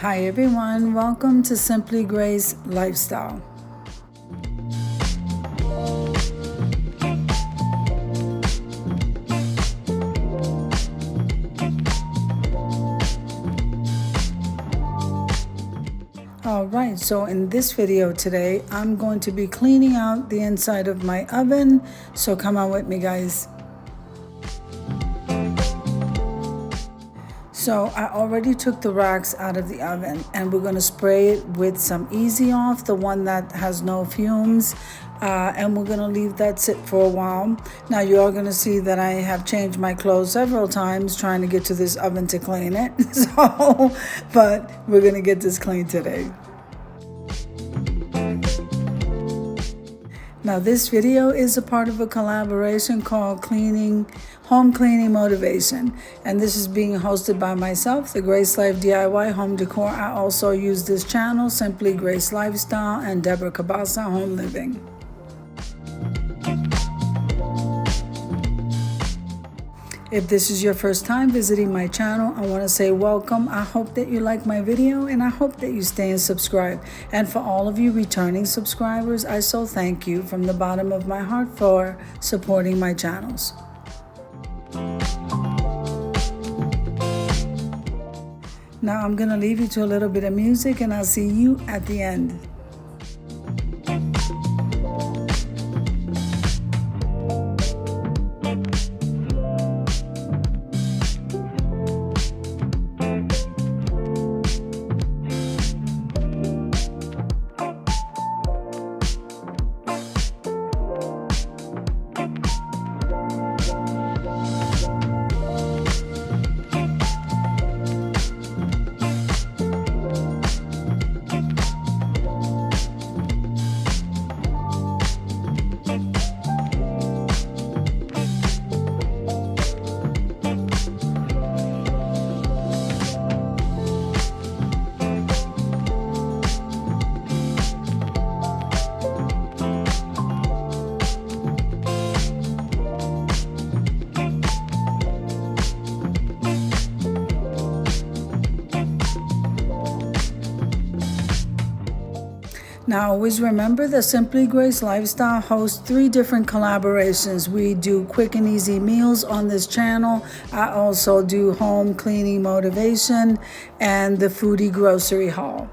Hi everyone, welcome to Simply Grace Lifestyle. Alright, so in this video today, I'm going to be cleaning out the inside of my oven, so come on with me guys. So I already took the racks out of the oven and we're going to spray it with some Easy Off, the one that has no fumes, and we're going to leave that sit for a while. Now you are going to see that I have changed my clothes several times trying to get to this oven to clean it. But we're going to get this clean today. Now this video is a part of a collaboration called Home Cleaning Motivation, and this is being hosted by myself, the Grace Life DIY Home Decor. I also use this channel, Simply Grace Lifestyle, and Deborah Cabasa Home Living. If this is your first time visiting my channel, I want to say welcome. I hope that you like my video and I hope that you stay and subscribe. And for all of you returning subscribers, I so thank you from the bottom of my heart for supporting my channels. Now I'm going to leave you to a little bit of music and I'll see you at the end. Now always remember that Simply Grace Lifestyle hosts 3 different collaborations. We do quick and easy meals on this channel. I also do home cleaning motivation and the foodie grocery haul.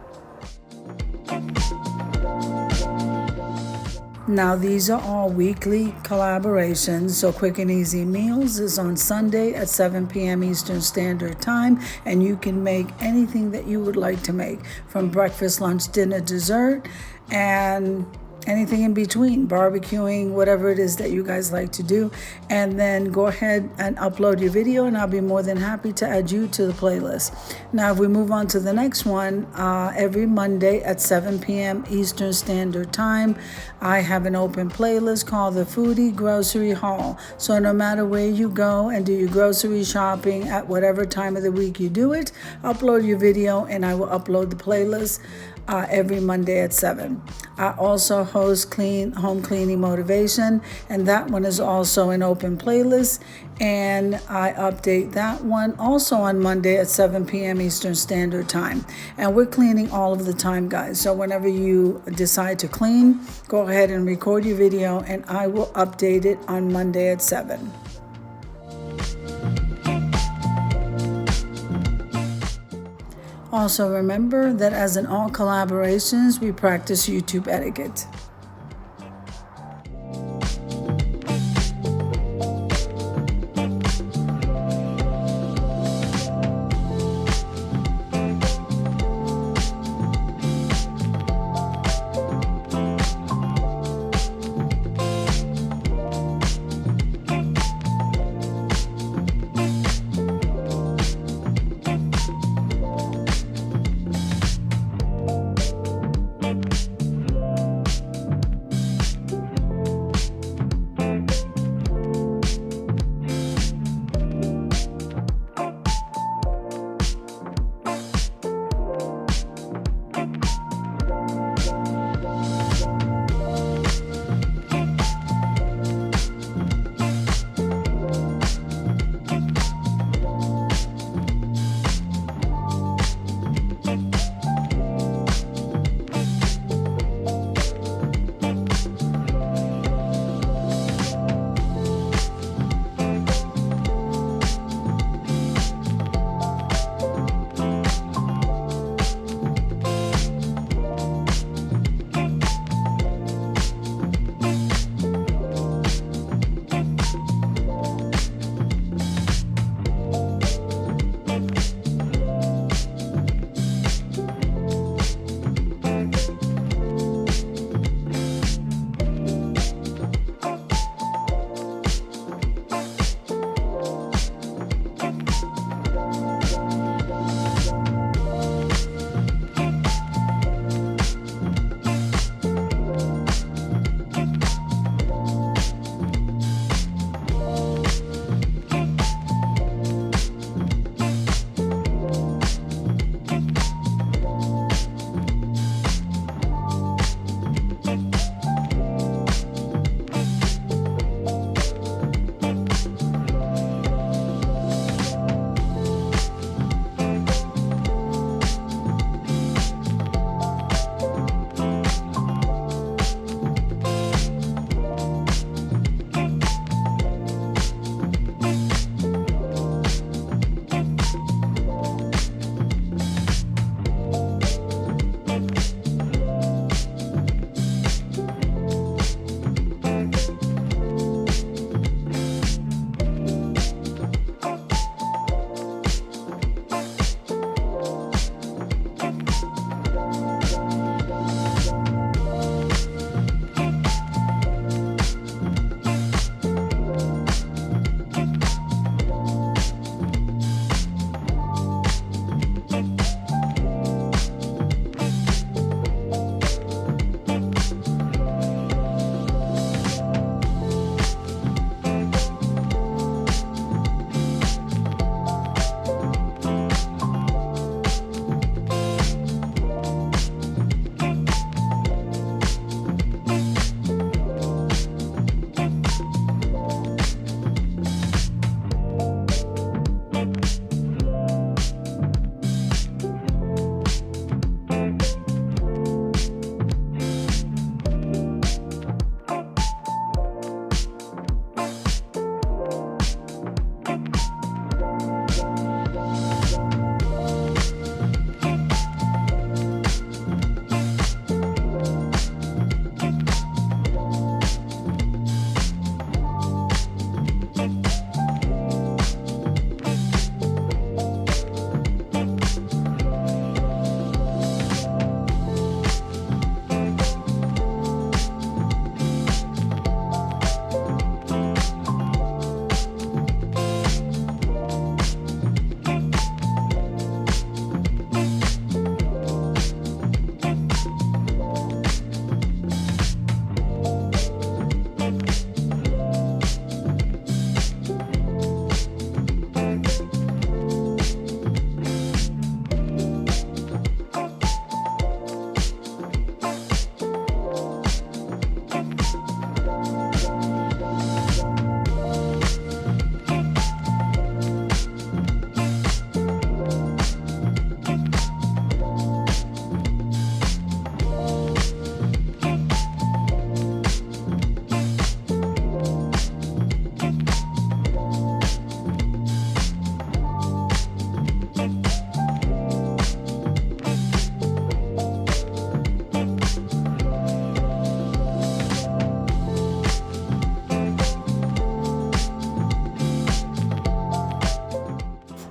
Now these are all weekly collaborations. So Quick and Easy Meals is on Sunday at 7 p.m. Eastern Standard Time, and you can make anything that you would like to make, from breakfast, lunch, dinner, dessert, and anything in between, barbecuing, whatever it is that you guys like to do. And then go ahead and upload your video and I'll be more than happy to add you to the playlist. Now if we move on to the next one, every Monday at 7 p.m. Eastern Standard Time, I have an open playlist called the Foodie Grocery Haul. So no matter where you go and do your grocery shopping at whatever time of the week you do it, upload your video and I will upload the playlist every Monday at 7. I also host Home Cleaning Motivation, and that one is also an open playlist, and I update that one also on Monday at 7 p.m. Eastern Standard Time. And we're cleaning all of the time, guys. So whenever you decide to clean, go ahead and record your video, and I will update it on Monday at 7. Also remember that as in all collaborations, we practice YouTube etiquette.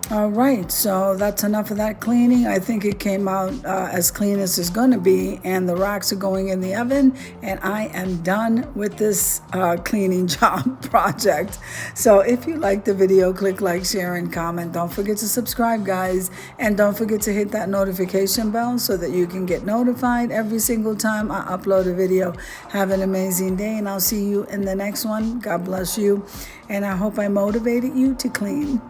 All right, so that's enough of that cleaning. I think it came out as clean as it's going to be, and the rocks are going in the oven, and I am done with this cleaning job project. So if you like the video, click like, share, and comment. Don't forget to subscribe, guys, and don't forget to hit that notification bell so that you can get notified every single time I upload a video. Have an amazing day, and I'll see you in the next one. God bless you, and I hope I motivated you to clean.